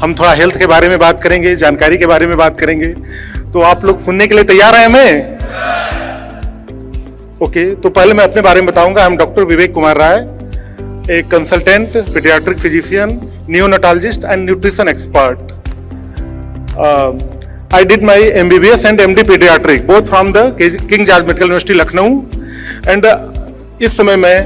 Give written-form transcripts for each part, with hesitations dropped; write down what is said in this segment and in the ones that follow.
हम थोड़ा हेल्थ के बारे में बात करेंगे, जानकारी के बारे में बात करेंगे। तो आप लोग सुनने के लिए तैयार हैं हमें? ओके, तो पहले मैं अपने बारे में बताऊंगा। हम डॉक्टर विवेक कुमार राय, एक consultant, paediatric physician, neonatologist and nutrition expert. I did my MBBS and MD pediatric both from the King George Medical University Lucknow and इस समय मैं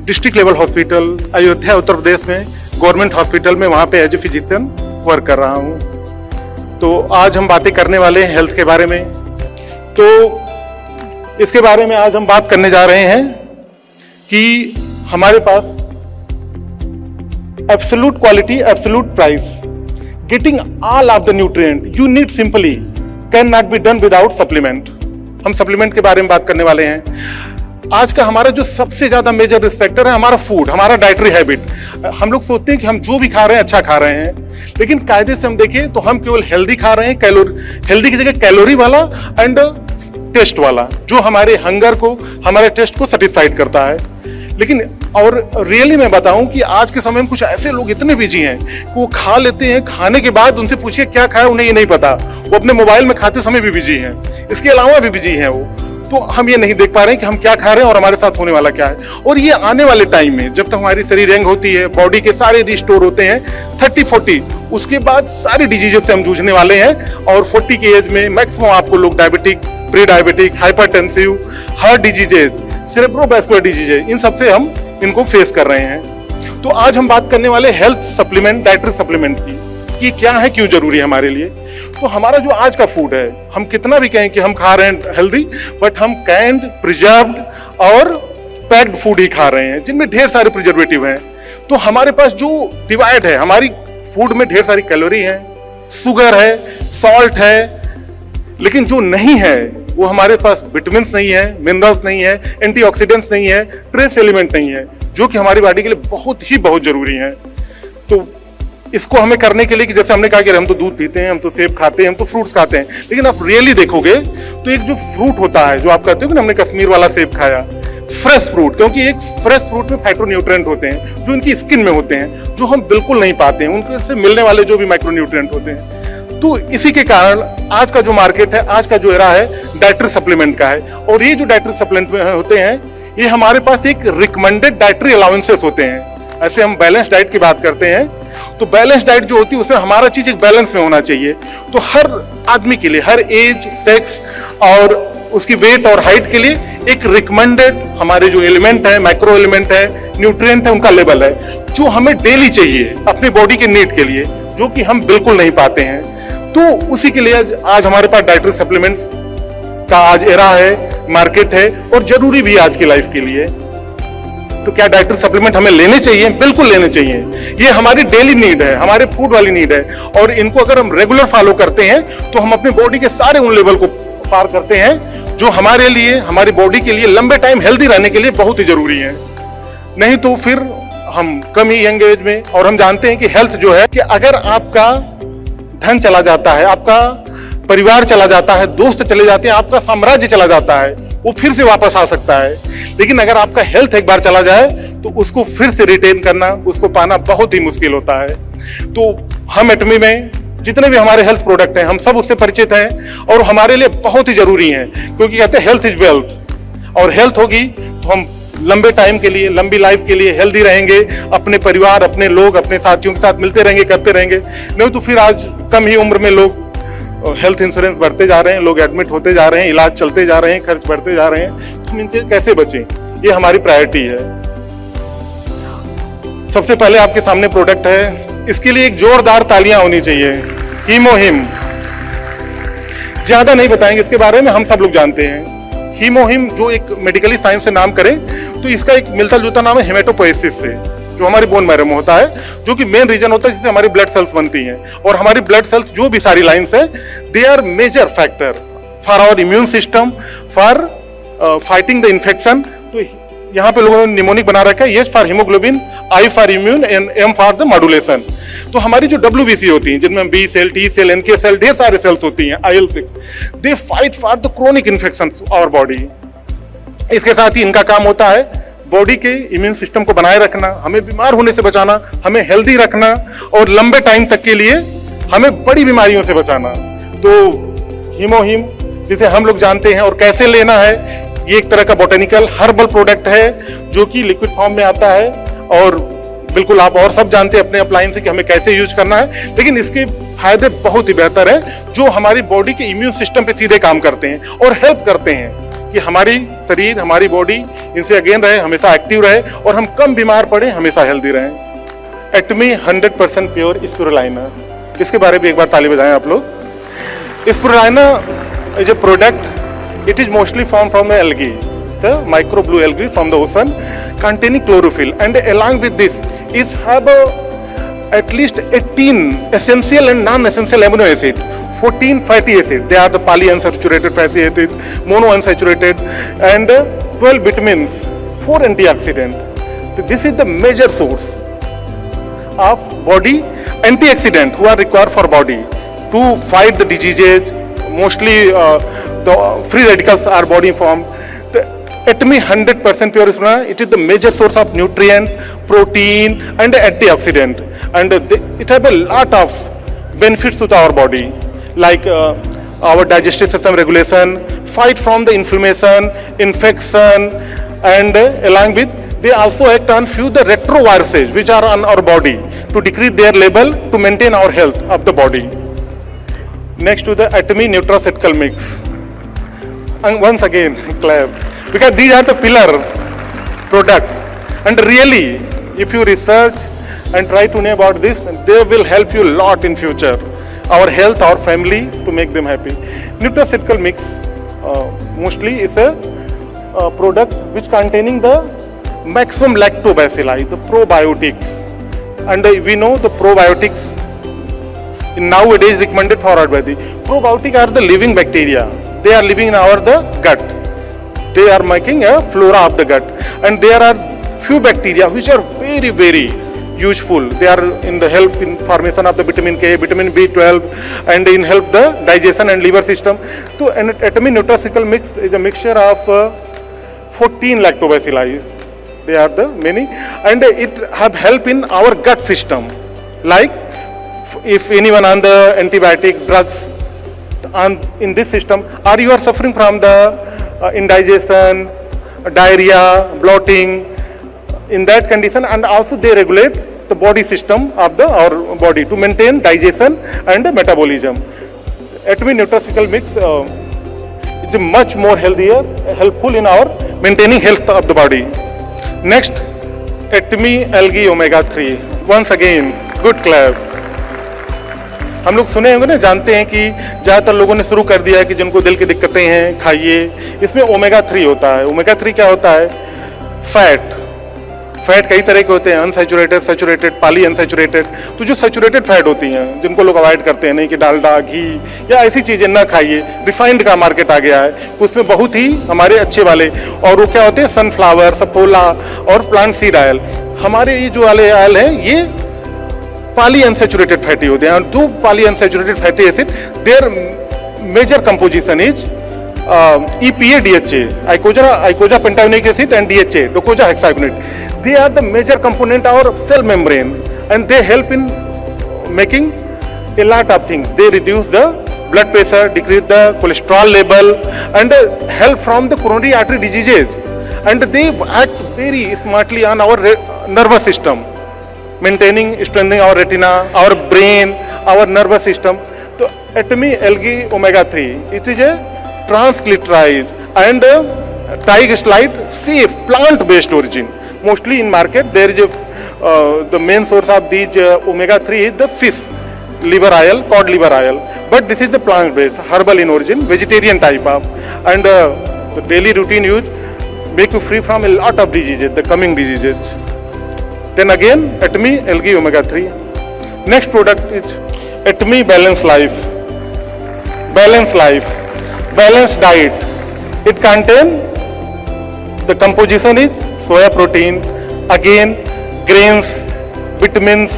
district level hospital Ayodhya Uttar Pradesh में गवर्नमेंट हॉस्पिटल में वहाँ पे एज ए फिजिशियन वर्क कर रहा हूँ। तो आज हम बातें करने वाले हैं हेल्थ के बारे में। तो इसके बारे में आज हम बात करने जा रहे हैं कि हमारे पास absolute quality, absolute price, getting all of the nutrient you need simply cannot be done without supplement। हम सप्लीमेंट के बारे में बात करने वाले हैं। आज का हमारा जो सबसे ज्यादा मेजर रिस्क फैक्टर है हमारा फूड, हमारा डाइटरी हैबिट। हम लोग सोचते हैं कि हम जो भी खा रहे हैं अच्छा खा रहे हैं, लेकिन कायदे से हम देखें तो हम केवल हेल्दी खा रहे हैं, हेल्दी की जगह कैलोरी वाला एंड टेस्ट वाला, जो हमारे हंगर को, हमारे टेस्ट को सेटिस्फाइड करता है। लेकिन और रियली मैं बताऊं कि आज के समय में कुछ ऐसे लोग इतने बिजी हैं कि वो खा लेते हैं, खाने के बाद उनसे पूछिए क्या खाया, उन्हें ये नहीं पता। वो अपने मोबाइल में खाते समय भी बिजी हैं, इसके अलावा भी बिजी हैं वो। तो हम ये नहीं देख पा रहे हैं कि हम क्या खा रहे हैं और हमारे साथ होने वाला क्या है। और ये आने वाले टाइम में जब तक हमारी शरीर यंग होती है, बॉडी के सारे रिस्टोर होते हैं 30-40, उसके बाद सारी डिजीजेस से हम जूझने वाले हैं। और 40 की एज में मैक्सिमम आपको लोग diabetic, pre diabetic, hypertensive, heart diseases, cerebrovascular diseases, इन सबसे हम इनको फेस कर रहे हैं। तो आज हम बात करने वाले हेल्थ सप्लीमेंट, डाइटरी सप्लीमेंट की, कि क्या है, क्यों जरूरी है हमारे लिए। तो हमारा जो आज का फूड है, हम कितना भी कहें कि हम खा रहे हैं हेल्दी, बट हम कैंड, प्रिजर्व्ड और पैक्ड फूड ही खा रहे हैं, जिनमें ढेर सारे प्रिजर्वेटिव हैं। तो हमारे पास जो डिवाइड है, हमारी फूड में ढेर सारी कैलोरी है, शुगर है, सॉल्ट है, लेकिन जो नहीं है वो हमारे पास विटामिन्स नहीं है, मिनरल्स नहीं है, एंटीऑक्सीडेंट्स नहीं है, ट्रेस एलिमेंट नहीं है, जो कि हमारी बॉडी के लिए बहुत जरूरी है। तो इसको हमें करने के लिए कि जैसे हमने कहा कि हम तो दूध पीते हैं, हम तो सेब खाते हैं, हम तो फ्रूट्स खाते हैं, लेकिन आप रियली देखोगे तो एक जो फ्रूट होता है, जो आप कहते हो कि हमने कश्मीर वाला सेब खाया, फ्रेश फ्रूट, क्योंकि एक फ्रेश फ्रूट में फाइटोन्यूट्रिएंट होते हैं जो इनकी स्किन में होते हैं, जो हम बिल्कुल नहीं पाते हैं, उनके से मिलने वाले जो भी माइक्रोन्यूट्रिएंट होते हैं। तो इसी के कारण आज का जो मार्केट है, आज का जो एरा है, डाइटरी सप्लीमेंट का है। और ये जो डाइटरी सप्लीमेंट होते हैं, ये हमारे पास एक रिकमेंडेड डाइटरी अलाउंसेस होते हैं। ऐसे हम बैलेंस डाइट की बात करते हैं, तो बैलेंस डाइट जो होती है उसमें हमारा चीज एक बैलेंस में होना चाहिए। तो हर आदमी के लिए, हर एज, सेक्स और उसकी वेट और हाइट के लिए एक रिकमेंडेड हमारे जो एलिमेंट है, माइक्रो एलिमेंट है, न्यूट्रिएंट है, उनका लेवल है, जो हमें डेली चाहिए अपनी बॉडी के नीड के लिए, जो कि हम बिल्कुल नहीं पाते हैं। तो उसी के लिए आज हमारे पास डाइटरी सप्लीमेंट्स का आज एरा है, मार्केट है, और जरूरी भी आज की लाइफ के लिए। तो क्या डाइटरी सप्लीमेंट हमें लेने चाहिए? बिल्कुल लेने चाहिए। ये हमारी डेली नीड है, हमारे फूड वाली नीड है, और इनको अगर हम रेगुलर फॉलो करते हैं तो हम अपनी बॉडी के सारे उन लेवल को पार करते हैं जो हमारे लिए, हमारी बॉडी के लिए लंबे टाइम हेल्दी रहने के लिए बहुत ही जरूरी है। नहीं तो फिर हम कम ही यंग एज में, और हम जानते हैं कि हेल्थ जो है, कि अगर आपका धन चला जाता है, आपका परिवार चला जाता है, दोस्त चले जाते हैं, आपका साम्राज्य चला जाता है, वो फिर से वापस आ सकता है। लेकिन अगर आपका हेल्थ एक बार चला जाए तो उसको फिर से रिटेन करना, उसको पाना बहुत ही मुश्किल होता है। तो हम एटमी में जितने भी हमारे हेल्थ प्रोडक्ट हैं, हम सब उससे परिचित हैं और हमारे लिए बहुत ही जरूरी हैं, क्योंकि कहते हैं हेल्थ इज वेल्थ, और हेल्थ होगी तो हम लंबे टाइम के लिए, लंबी लाइफ के लिए हेल्दी रहेंगे, अपने परिवार, अपने लोग, अपने साथियों के साथ मिलते रहेंगे, करते रहेंगे। नहीं तो फिर आज कम ही उम्र में लोग हेल्थ इंश्योरेंस बढ़ते जा रहे हैं, लोग एडमिट होते जा रहे हैं, इलाज चलते जा रहे हैं, खर्च बढ़ते जा रहे हैं। तो हम इनसे कैसे बचें, ये हमारी प्रायोरिटी है। सबसे पहले आपके सामने प्रोडक्ट है, इसके लिए एक जोरदार तालियां होनी चाहिए। हीमोहिम, ज्यादा नहीं बताएंगे इसके बारे में, हम सब लोग जानते हैं। हीमोहिम जो एक मेडिकली साइंस से नाम करें तो इसका एक मिलता जुलता नाम है हेमेटोपोएसिस से, जो हमारी बोन मैरो में होता है, जो कि मेन रीजन होता है जिससे हमारी ब्लड सेल्स बनती हैं। और हमारी ब्लड सेल्स जो भी सारी लाइंस है, they are major factor for our immune system, for fighting the infection. तो यहाँ पे लोगों ने निमोनिक बना रखा है, S for haemoglobin, I for immune and M for the modulation. तो हमारी जो WBC होती हैं, जिनमें B cell, T cell, NK cell, ढेर सारे सेल्स होती हैं, IL-6, they fight for the chronic infection our body. इसके साथ ही इनका काम होता है बॉडी के इम्यून सिस्टम को बनाए रखना, हमें बीमार होने से बचाना, हमें हेल्दी रखना और लंबे टाइम तक के लिए हमें बड़ी बीमारियों से बचाना। तो हीमोहिम जिसे हम लोग जानते हैं और कैसे लेना है, ये एक तरह का बोटेनिकल हर्बल प्रोडक्ट है जो कि लिक्विड फॉर्म में आता है और बिल्कुल आप और सब जानते हैं अपने अप्लायंस से कि हमें कैसे यूज करना है, लेकिन इसके फायदे बहुत ही बेहतर है जो हमारी बॉडी के इम्यून सिस्टम पे सीधे काम करते हैं और हेल्प करते हैं कि हमारी शरीर, हमारी बॉडी इनसे अगेन रहे, हमेशा एक्टिव रहे और हम कम बीमार पड़े, हमेशा हेल्दी रहें। एटमी 100% प्योर स्पिरुलिना, इसके बारे में एक बार ताली बजाएं आप लोग। Spirulina is a product, it is mostly formed from the algae, the micro blue algae from the ocean containing chlorophyll, and along with this is have at least 18 essential and non-essential amino acid, 14 fatty acid, they are the polyunsaturated fatty acids, monounsaturated, and 12 vitamins, 4 antioxidant. So this is the major source of body antioxidant who are required for body to fight the diseases. Mostly the free radicals are body formed. The Atmi 100% pure spirulina, it is the major source of nutrient, protein and antioxidant, and it have a lot of benefits to our body, like our digestive system regulation, fight from the inflammation, infection, and along with they also act on few the retroviruses which are on our body to decrease their level to maintain our health of the body. Next to the Atmi nutraceutical mix, and once again clap, because these are the pillar product, and really if you research and try to know about this, they will help you a lot in future, our health, our family, to make them happy. Nutraceutical mix mostly is a product which containing the maximum lactobacilli, the probiotics, and we know the probiotics nowadays recommended for our body. Probiotics are the living bacteria. They are living in our the gut. They are making a flora of the gut, and there are few bacteria which are very very useful. They are in the help in formation of the vitamin K, vitamin B12, and in help the digestion and liver system. So an Atmi nutraceutical mix is a mixture of 14 lactobacilli. They are the many, and it have help in our gut system, like if anyone on the antibiotic drugs on in this system, or you are suffering from the indigestion, diarrhea, bloating, in that condition, and also they regulate the body system of the our body to maintain digestion and metabolism. Atmi nutraceutical mix is much more healthier, helpful in our maintaining health of the body. Next, Atmi algae omega 3. Once again, good clap. हम लोग सुने होंगे ना, जानते हैं कि ज़्यादातर लोगों ने शुरू कर दिया है कि जिनको दिल की दिक्कतें हैं खाइए, इसमें ओमेगा 3 होता है। ओमेगा 3 क्या होता है? फैट कई तरह के होते हैं, अनसैचुरेटेड, सैचुरेटेड, पॉली अनसैचुरेटेड। तो जो सैचुरेटेड फैट होती हैं जिनको लोग अवॉइड करते हैं, नहीं कि डालडा, घी या ऐसी चीज़ें ना खाइए, रिफाइंड का मार्केट आ गया है, उसमें बहुत ही हमारे अच्छे वाले, और वो क्या होते हैं? सनफ्लावर, सफोला और प्लांट सीड ऑयल। हमारे ये जो वाले ऑयल हैं ये पॉली अनसैचुरेटेड फैटी होते हैं, और दो poly unsaturated fatty acid, their major composition is EPA DHA, icoja pentanoic acid, and DHA, docoja hexagonate. They are the major component of our cell membrane, and they help in making a lot of things. They reduce the blood pressure, decrease the cholesterol level, and help from the coronary artery diseases. And they act very smartly on our nervous system, maintaining, strengthening our retina, our brain, our nervous system. So Atmi algae omega 3, it is a transglitteride and triglyceride safe plant-based origin. Mostly in market there is the main source of these omega 3 is the fish liver oil, cod liver oil. But this is the plant-based, herbal in origin, vegetarian type of, and the daily routine use make you free from a lot of diseases, the coming diseases. Then again, Atmi algae omega 3. Next product is Atmi Balanced Life. Balanced Life, balanced diet. It contains, the composition is soya protein, again grains, vitamins,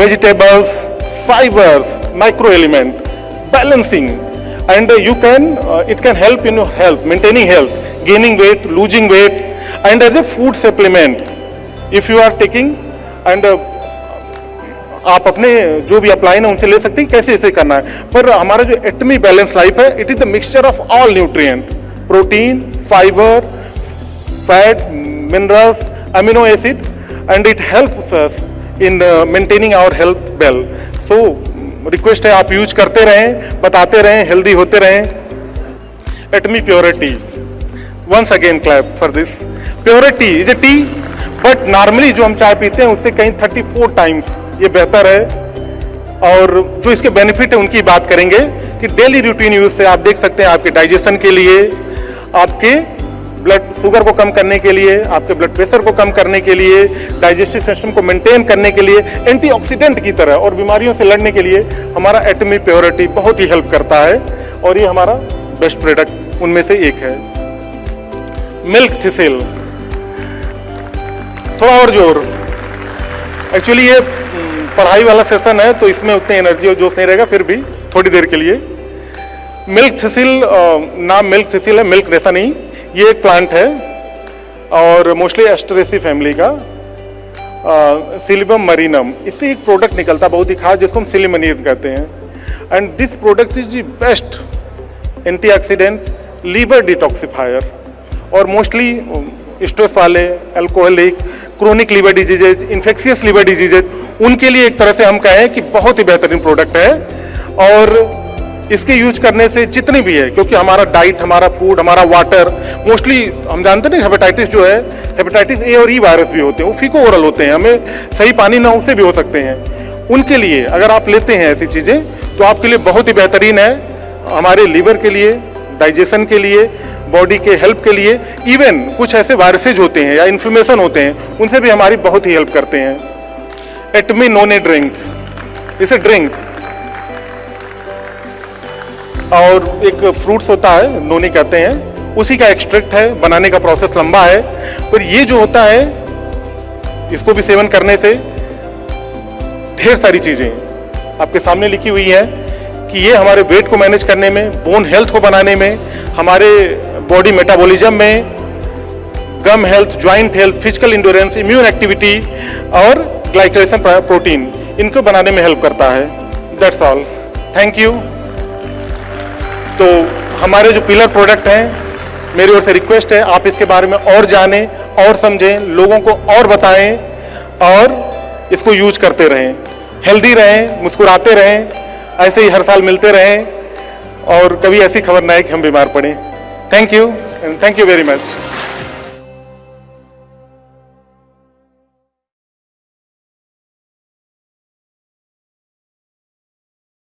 vegetables, fibers, microelement, balancing, and you can it can help in your health, maintaining health, gaining weight, losing weight, and as a food supplement if you are taking and आप अपने जो भी apply ना उनसे ले सकते हैं कैसे इसे करना है। पर हमारा जो एटमी बैलेंस लाइफ है, it is the mixture of all nutrient, protein, fibre, fat, minerals, amino acid, and it helps us in maintaining our health well. So request है आप यूज करते रहें, बताते रहें, हेल्दी होते रहें। Atomy purity, once again clap for this. Purity is a tea, but normally जो हम चाय पीते हैं उससे कहीं 34 टाइम्स ये बेहतर है। और जो इसके बेनिफिट है उनकी बात करेंगे कि डेली रूटीन यूज से आप देख सकते हैं आपके डाइजेशन के लिए, आपके ब्लड शुगर को कम करने के लिए, आपके ब्लड प्रेशर को कम करने के लिए, डाइजेस्टिव सिस्टम को मेंटेन करने के लिए, एंटीऑक्सीडेंट की तरह और बीमारियों से लड़ने के लिए हमारा एटमी प्योरिटी बहुत ही हेल्प करता है और ये हमारा बेस्ट प्रोडक्ट उनमें से एक है। मिल्क थिसिल, थोड़ा और जोर। एक्चुअली ये पढ़ाई वाला सेशन है तो इसमें उतनी एनर्जी और जोश नहीं रहेगा, फिर भी थोड़ी देर के लिए। मिल्क थिसिल, नाम मिल्क थिसिल है, मिल्क रेसा नहीं। ये एक प्लांट है और मोस्टली एस्टरेसी फैमिली का, सिलिबम मरीनम। इससे एक प्रोडक्ट निकलता बहुत ही खास जिसको हम सिलिमनीर कहते हैं। And this product is the best antioxidant, liver detoxifier. और मोस्टली स्ट्रेस वाले, alcoholic, chronic liver diseases, infectious liver diseases, उनके लिए एक तरह से हम कहें कि बहुत ही बेहतरीन प्रोडक्ट है। और इसके यूज करने से जितनी भी है, क्योंकि हमारा डाइट, हमारा फूड, हमारा वाटर, मोस्टली हम जानते हैं हेपेटाइटिस जो है, हेपेटाइटिस ए और ई वायरस भी होते हैं, वो फीको ओरल होते हैं, हमें सही पानी ना उससे भी हो सकते हैं। उनके लिए अगर आप लेते हैं ऐसी चीज़ें तो आपके लिए बहुत ही बेहतरीन है। हमारे लीवर के लिए, डाइजेशन के लिए, बॉडी के हेल्प के लिए, इवन कुछ ऐसे वायरसेज होते हैं या इन्फ्लेमेशन होते हैं उनसे भी हमारी बहुत ही हेल्प करते हैं। एटमी नोने ड्रिंक, इसे ड्रिंक, और एक फ्रूट्स होता है नोनी कहते हैं, उसी का एक्सट्रैक्ट है, बनाने का प्रोसेस लंबा है। पर ये जो होता है इसको भी सेवन करने से ढेर सारी चीजें आपके सामने लिखी हुई है कि ये हमारे वेट को मैनेज करने में, बोन हेल्थ को बनाने में, हमारे बॉडी मेटाबॉलिज्म में, gum health, joint health, physical endurance, immune activity और ग्लाइकोलाइसिस प्रोटीन, इनको बनाने में हेल्प करता है। That's all, thank you. तो हमारे जो पिलर प्रोडक्ट हैं, मेरी ओर से रिक्वेस्ट है आप इसके बारे में और जानें और समझें, लोगों को और बताएं और इसको यूज करते रहें। हेल्दी रहें, मुस्कुराते रहें, ऐसे ही हर साल मिलते रहें और कभी ऐसी खबर ना आए कि हम बीमार पड़ें। Thank you and thank you very much.